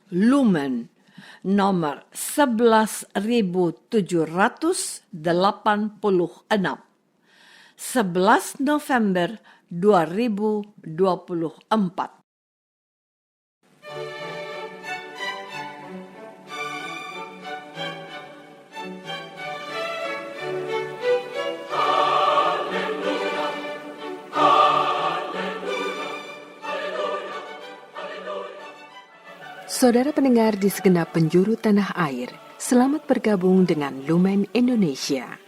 Lumen nomor 11.786, 11 November 2024. Saudara pendengar di segenap penjuru tanah air, selamat bergabung dengan Lumen Indonesia.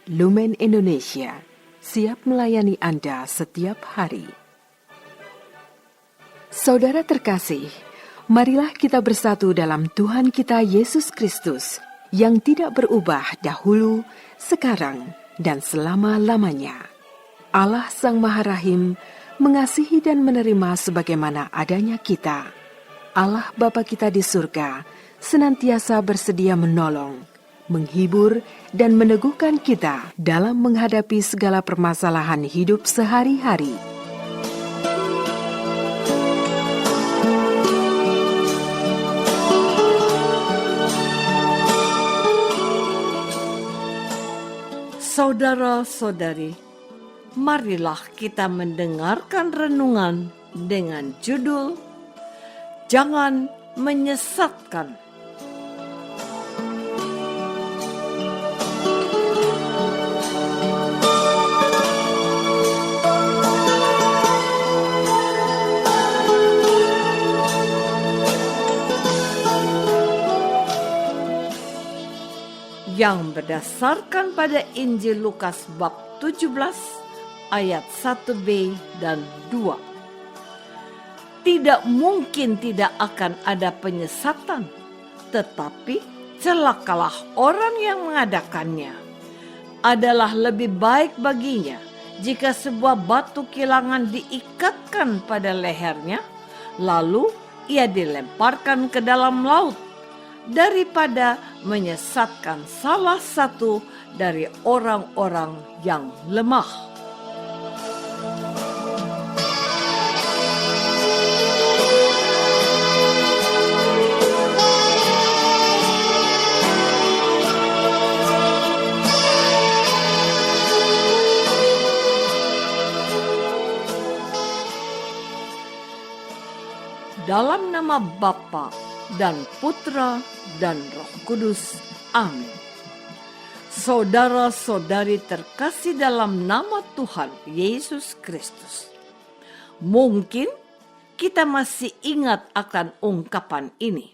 Lumen Indonesia, siap melayani Anda setiap hari. Saudara terkasih, marilah kita bersatu dalam Tuhan kita Yesus Kristus yang tidak berubah dahulu, sekarang, dan selama-lamanya. Allah Sang Maha Rahim mengasihi dan menerima sebagaimana adanya kita. Allah Bapa kita di surga senantiasa bersedia menolong, menghibur, dan meneguhkan kita dalam menghadapi segala permasalahan hidup sehari-hari. Saudara-saudari, marilah kita mendengarkan renungan dengan judul Jangan Menyesatkan. Yang berdasarkan pada Injil Lukas bab 17 ayat 1b dan 2. Tidak mungkin tidak akan ada penyesatan, tetapi celakalah orang yang mengadakannya. Adalah lebih baik baginya jika sebuah batu kilangan diikatkan pada lehernya, lalu ia dilemparkan ke dalam laut, daripada menyesatkan salah satu dari orang-orang yang lemah. Dalam nama Bapa dan Putra dan Roh Kudus. Amin. Saudara-saudari terkasih dalam nama Tuhan Yesus Kristus. Mungkin kita masih ingat akan ungkapan ini.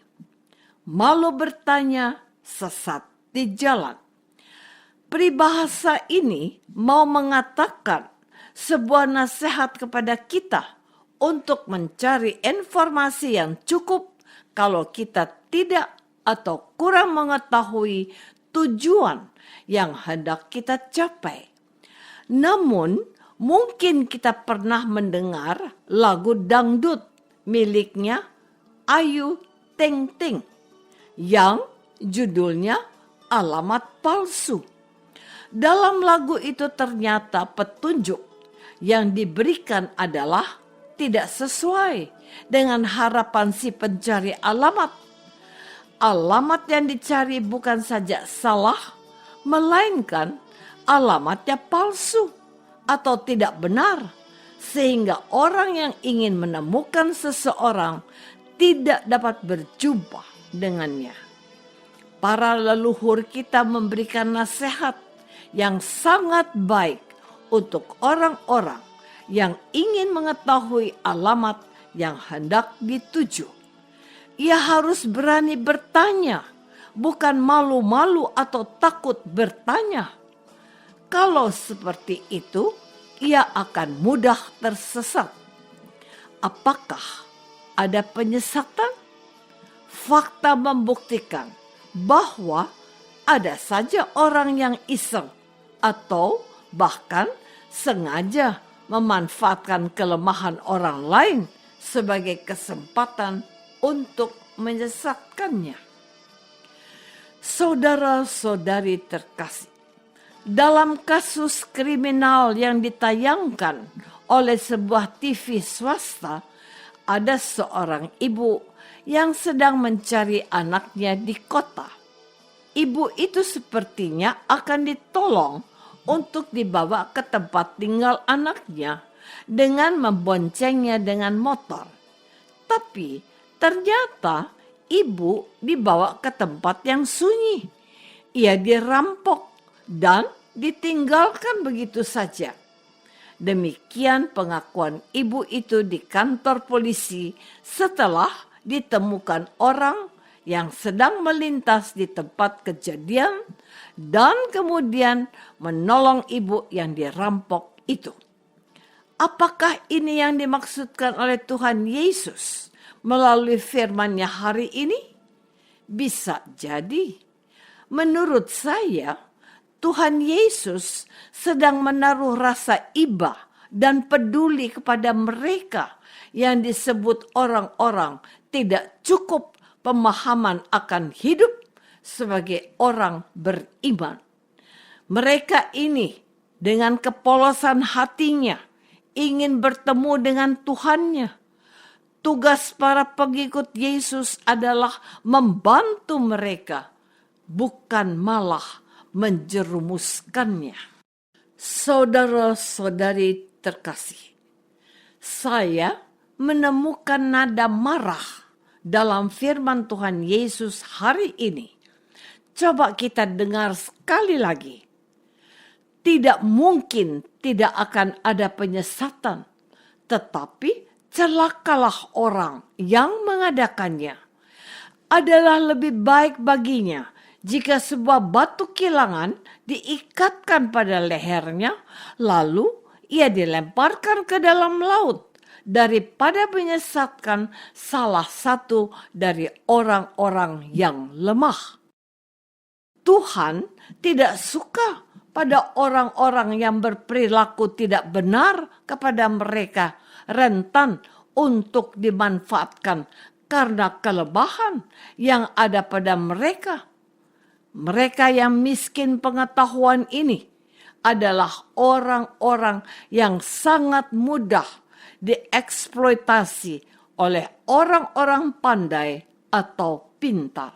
Malu bertanya, sesat di jalan. Peribahasa ini mau mengatakan sebuah nasihat kepada kita untuk mencari informasi yang cukup kalau kita tidak atau kurang mengetahui tujuan yang hendak kita capai. Namun, mungkin kita pernah mendengar lagu dangdut miliknya Ayu Ting Ting yang judulnya Alamat Palsu. Dalam lagu itu ternyata petunjuk yang diberikan adalah tidak sesuai dengan harapan si pencari alamat. Alamat yang dicari bukan saja salah, melainkan alamatnya palsu atau tidak benar, sehingga orang yang ingin menemukan seseorang tidak dapat berjumpa dengannya. Para leluhur kita memberikan nasihat yang sangat baik untuk orang-orang yang ingin mengetahui alamat yang hendak dituju. Ia harus berani bertanya, bukan malu-malu atau takut bertanya. Kalau seperti itu, ia akan mudah tersesat. Apakah ada penyesatan? Fakta membuktikan bahwa ada saja orang yang iseng atau bahkan sengaja memanfaatkan kelemahan orang lain sebagai kesempatan untuk menyesatkannya. Saudara-saudari terkasih, dalam kasus kriminal yang ditayangkan oleh sebuah TV swasta, ada seorang ibu yang sedang mencari anaknya di kota. Ibu itu sepertinya akan ditolong untuk dibawa ke tempat tinggal anaknya dengan memboncengnya dengan motor. Tapi ternyata ibu dibawa ke tempat yang sunyi. Ia dirampok dan ditinggalkan begitu saja. Demikian pengakuan ibu itu di kantor polisi setelah ditemukan orang yang sedang melintas di tempat kejadian dan kemudian menolong ibu yang dirampok itu. Apakah ini yang dimaksudkan oleh Tuhan Yesus melalui firman-Nya hari ini? Bisa jadi. Menurut saya, Tuhan Yesus sedang menaruh rasa iba dan peduli kepada mereka yang disebut orang-orang tidak cukup pemahaman akan hidup sebagai orang beriman. Mereka ini dengan kepolosan hatinya ingin bertemu dengan Tuhannya. Tugas para pengikut Yesus adalah membantu mereka, bukan malah menjerumuskannya. Saudara-saudari terkasih, saya menemukan nada marah dalam firman Tuhan Yesus hari ini. Coba kita dengar sekali lagi. Tidak mungkin tidak akan ada penyesatan, tetapi celakalah orang yang mengadakannya. Adalah lebih baik baginya jika sebuah batu kilangan diikatkan pada lehernya, lalu ia dilemparkan ke dalam laut, daripada menyesatkan salah satu dari orang-orang yang lemah. Tuhan tidak suka pada orang-orang yang berperilaku tidak benar kepada mereka, rentan untuk dimanfaatkan karena kelebihan yang ada pada mereka. Mereka yang miskin pengetahuan ini adalah orang-orang yang sangat mudah dieksploitasi oleh orang-orang pandai atau pintar.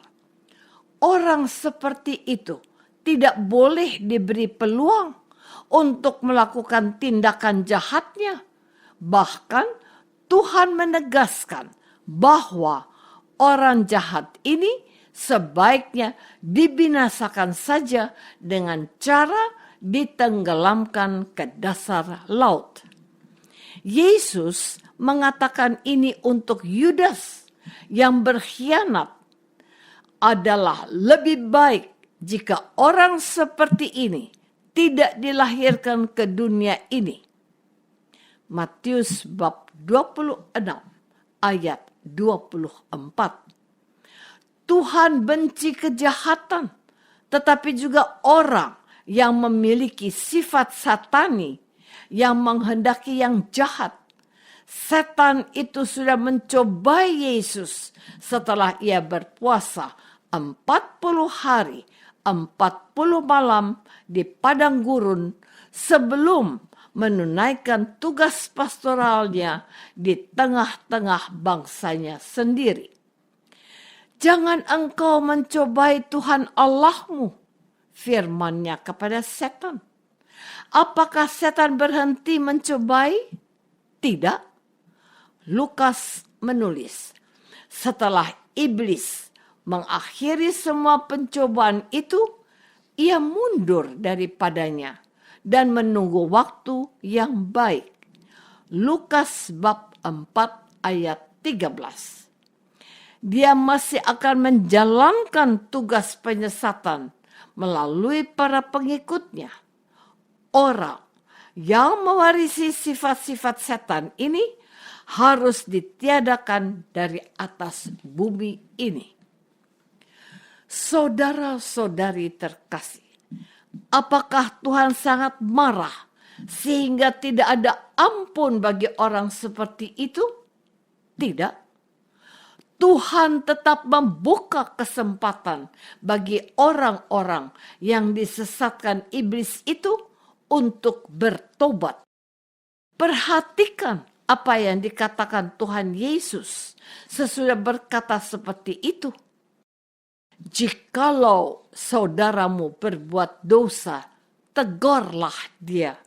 Orang seperti itu tidak boleh diberi peluang untuk melakukan tindakan jahatnya. Bahkan Tuhan menegaskan bahwa orang jahat ini sebaiknya dibinasakan saja dengan cara ditenggelamkan ke dasar laut. Yesus mengatakan ini untuk Yudas yang berkhianat. Adalah lebih baik jika orang seperti ini tidak dilahirkan ke dunia ini. Matius bab 26 ayat 24. Tuhan benci kejahatan, tetapi juga orang yang memiliki sifat satani yang menghendaki yang jahat. Setan itu sudah mencobai Yesus setelah ia berpuasa 40 hari, 40 malam di padang gurun sebelum menunaikan tugas pastoralnya di tengah-tengah bangsanya sendiri. Jangan engkau mencobai Tuhan Allahmu, firman-Nya kepada setan. Apakah setan berhenti mencobai? Tidak. Lukas menulis, setelah iblis mengakhiri semua pencobaan itu, ia mundur daripadanya dan menunggu waktu yang baik. Lukas bab 4 ayat 13. Dia masih akan menjalankan tugas penyesatan melalui para pengikutnya. Orang yang mewarisi sifat-sifat setan ini harus ditiadakan dari atas bumi ini. Saudara-saudari terkasih, apakah Tuhan sangat marah sehingga tidak ada ampun bagi orang seperti itu? Tidak. Tuhan tetap membuka kesempatan bagi orang-orang yang disesatkan iblis itu untuk bertobat. Perhatikan apa yang dikatakan Tuhan Yesus sesudah berkata seperti itu? Jikalau saudaramu berbuat dosa, tegurlah dia.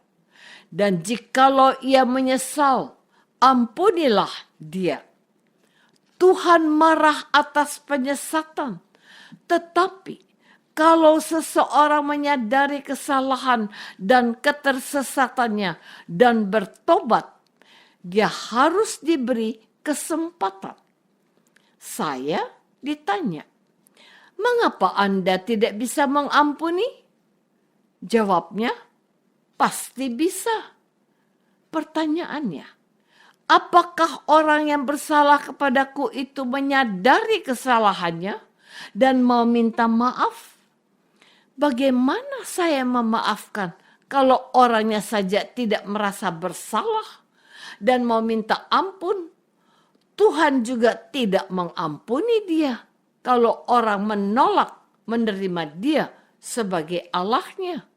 Dan jikalau ia menyesal, ampunilah dia. Tuhan marah atas penyesatan, tetapi kalau seseorang menyadari kesalahan dan ketersesatannya dan bertobat, dia harus diberi kesempatan. Saya ditanya, mengapa Anda tidak bisa mengampuni? Jawabnya, pasti bisa. Pertanyaannya, apakah orang yang bersalah kepadaku itu menyadari kesalahannya dan mau minta maaf? Bagaimana saya memaafkan kalau orangnya saja tidak merasa bersalah dan mau minta ampun? Tuhan juga tidak mengampuni dia kalau orang menolak menerima dia sebagai Allahnya.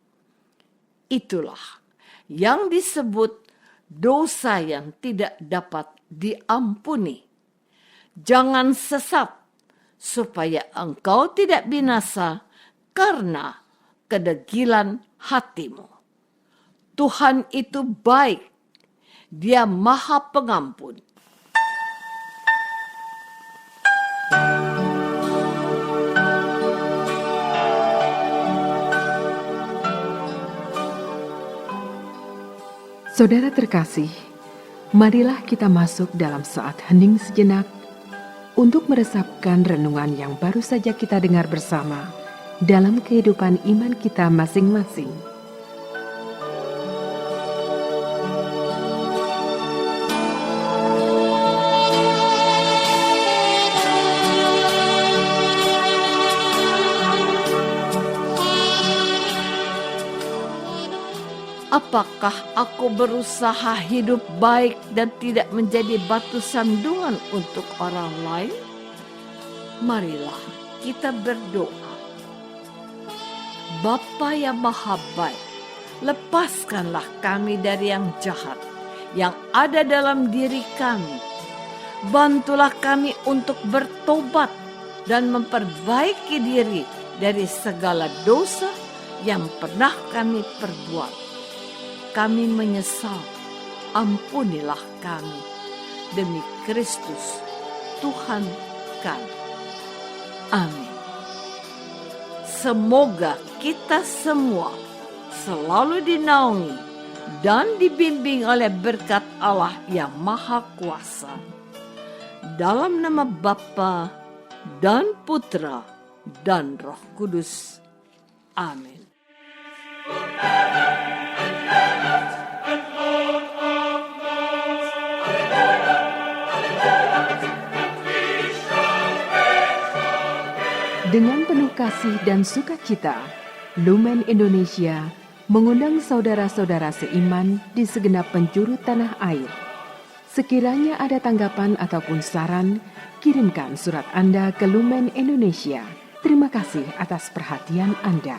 Itulah yang disebut dosa yang tidak dapat diampuni. Jangan sesat supaya engkau tidak binasa karena kedegilan hatimu. Tuhan itu baik, Dia Maha Pengampun. Saudara terkasih, marilah kita masuk dalam saat hening sejenak untuk meresapkan renungan yang baru saja kita dengar bersama dalam kehidupan iman kita masing-masing. Apakah aku berusaha hidup baik dan tidak menjadi batu sandungan untuk orang lain? Marilah kita berdoa. Bapa yang Maha Baik, lepaskanlah kami dari yang jahat yang ada dalam diri kami. Bantulah kami untuk bertobat dan memperbaiki diri dari segala dosa yang pernah kami perbuat. Kami menyesal, ampunilah kami. Demi Kristus, Tuhan kami. Amin. Semoga kita semua selalu dinaungi dan dibimbing oleh berkat Allah yang Maha Kuasa. Dalam nama Bapa dan Putra dan Roh Kudus. Amin. Dengan penuh kasih dan sukacita, Lumen Indonesia mengundang saudara-saudara seiman di segenap penjuru tanah air. Sekiranya ada tanggapan ataupun saran, kirimkan surat Anda ke Lumen Indonesia. Terima kasih atas perhatian Anda.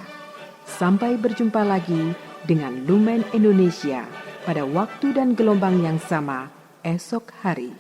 Sampai berjumpa lagi dengan Lumen Indonesia pada waktu dan gelombang yang sama esok hari.